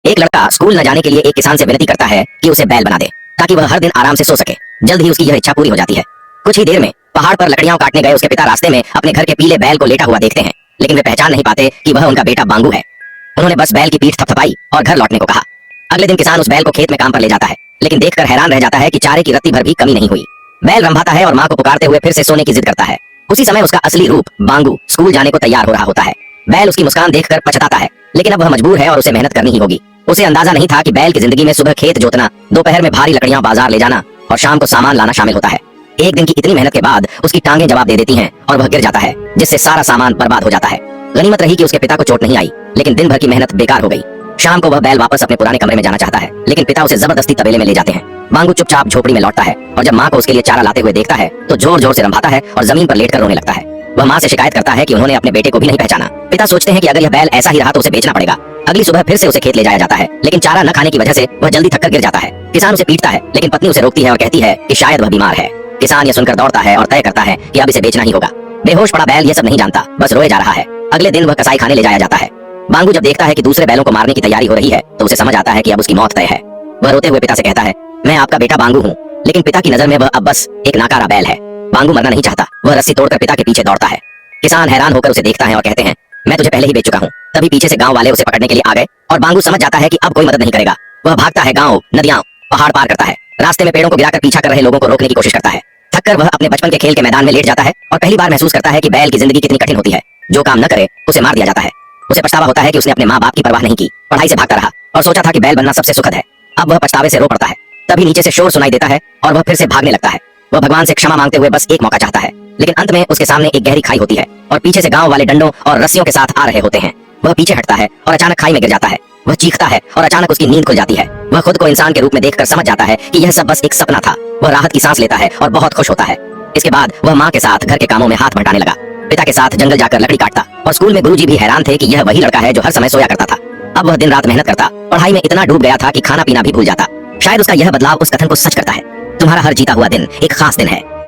एक लड़का स्कूल न जाने के लिए एक किसान से विनती करता है कि उसे बैल बना दे ताकि वह हर दिन आराम से सो सके। जल्द ही उसकी यह इच्छा पूरी हो जाती है। कुछ ही देर में पहाड़ पर लकड़ियां काटने गए उसके पिता रास्ते में अपने घर के पीले बैल को लेटा हुआ देखते हैं, लेकिन वे पहचान नहीं पाते कि वह उनका बेटा बांगू है। उन्होंने बस बैल की पीठ थपथपाई और घर लौटने को कहा। अगले दिन किसान उस बैल को खेत में काम पर ले जाता है, लेकिन देखकर हैरान रह जाता है कि चारे की रत्ती भर भी कमी नहीं हुई। बैल रंभाता है और माँ को पुकारते हुए फिर से सोने की जिद करता है। उसी समय उसका असली रूप बांगू स्कूल जाने को तैयार हो रहा होता है। बैल उसकी मुस्कान देखकर पछताता है, लेकिन अब वह मजबूर है और उसे मेहनत करनी ही होगी। उसे अंदाजा नहीं था कि बैल की जिंदगी में सुबह खेत जोतना, दोपहर में भारी लकड़ियां बाजार ले जाना और शाम को सामान लाना शामिल होता है। एक दिन की इतनी मेहनत के बाद उसकी टांगें जवाब दे देती हैं और वह गिर जाता है, जिससे सारा सामान बर्बाद हो जाता है। गनीमत रही कि उसके पिता को चोट नहीं आई, लेकिन दिन भर की मेहनत बेकार हो गई। शाम को वह बैल वापस अपने पुराने कमरे में जाना चाहता है, लेकिन पिता उसे जबरदस्ती तबेले में ले जाते हैं। बांगू चुपचाप झोपड़ी में लौटता है और जब माँ को उसके लिए चारा लाते हुए देखता है तो जोर जोर से रंभाता है और जमीन पर लेटकर रोने लगता है। वह माँ से शिकायत करता है कि उन्होंने अपने बेटे को भी नहीं पहचाना। पिता सोचते हैं कि अगर यह बैल ऐसा ही रहा तो उसे बेचना पड़ेगा। अगली सुबह फिर से उसे खेत ले जाया जाता है, लेकिन चारा न खाने की वजह से वह जल्दी थककर गिर जाता है। किसान उसे पीटता है, लेकिन पत्नी उसे रोकती है और कहती है कि शायद वह बीमार है। किसान यह सुनकर दौड़ता है और तय करता है कि अब इसे बेचना ही होगा। बेहोश पड़ा बैल यह सब नहीं जानता, बस रोए जा रहा है। अगले दिन वह कसाई खाने ले जाया जाता है। बांगू जब देखता है कि दूसरे बैलों को मारने की तैयारी हो रही है तो उसे समझ आता है कि अब उसकी मौत तय है। वह रोते हुए पिता से कहता है, मैं आपका बेटा बांगू हूँ। लेकिन पिता की नजर में वह अब बस एक नाकारा बैल है। बांगू मरना नहीं चाहता, वह रस्सी तोड़कर पिता के पीछे दौड़ता है। किसान हैरान होकर उसे देखता है और कहते हैं, मैं तुझे पहले ही बेच चुका हूँ। तभी पीछे से गांव वाले उसे पकड़ने के लिए आ गए और बांगू समझ जाता है कि अब कोई मदद नहीं करेगा। वह भागता है, गांव, नदियां, पहाड़ पार करता है। रास्ते में पेड़ों को गिराकर पीछा कर रहे लोगों को रोकने की कोशिश करता है। थककर वह अपने बचपन के खेल के मैदान में लेट जाता है और पहली बार महसूस करता है कि बैल की जिंदगी कितनी कठिन होती है। जो काम न करे उसे मार दिया जाता है। उसे पछतावा होता है कि उसने अपने माँ बाप की परवाह नहीं की, पढ़ाई से भागता रहा और सोचा था कि बैल बनना सबसे सुखद है। अब वह पछतावे से रो पड़ता है। तभी नीचे से शोर सुनाई देता है और वह फिर से भागने लगता है। वह भगवान से क्षमा मांगते हुए बस एक मौका चाहता है, लेकिन अंत में उसके सामने एक गहरी खाई होती है और पीछे से गांव वाले डंडों और रस्सियों के साथ आ रहे होते हैं। वह पीछे हटता है और अचानक खाई में गिर जाता है। वह चीखता है और अचानक उसकी नींद खुल जाती है। वह खुद को इंसान के रूप में देखकर समझ जाता है कि यह सब बस एक सपना था। वह राहत की सांस लेता है और बहुत खुश होता है। इसके बाद वह माँ के साथ घर के कामों में हाथ बंटाने लगा। पिता के साथ जंगल जाकर लकड़ी काटता और स्कूल में गुरुजी भी हैरान थे कि यह वही लड़का है जो हर समय सोया करता था। अब वह दिन रात मेहनत करता, पढ़ाई में इतना डूब गया था कि खाना पीना भी भूल जाता। शायद उसका यह बदलाव उस कथन को सच करता है, तुम्हारा हर जीता हुआ दिन एक खास दिन है।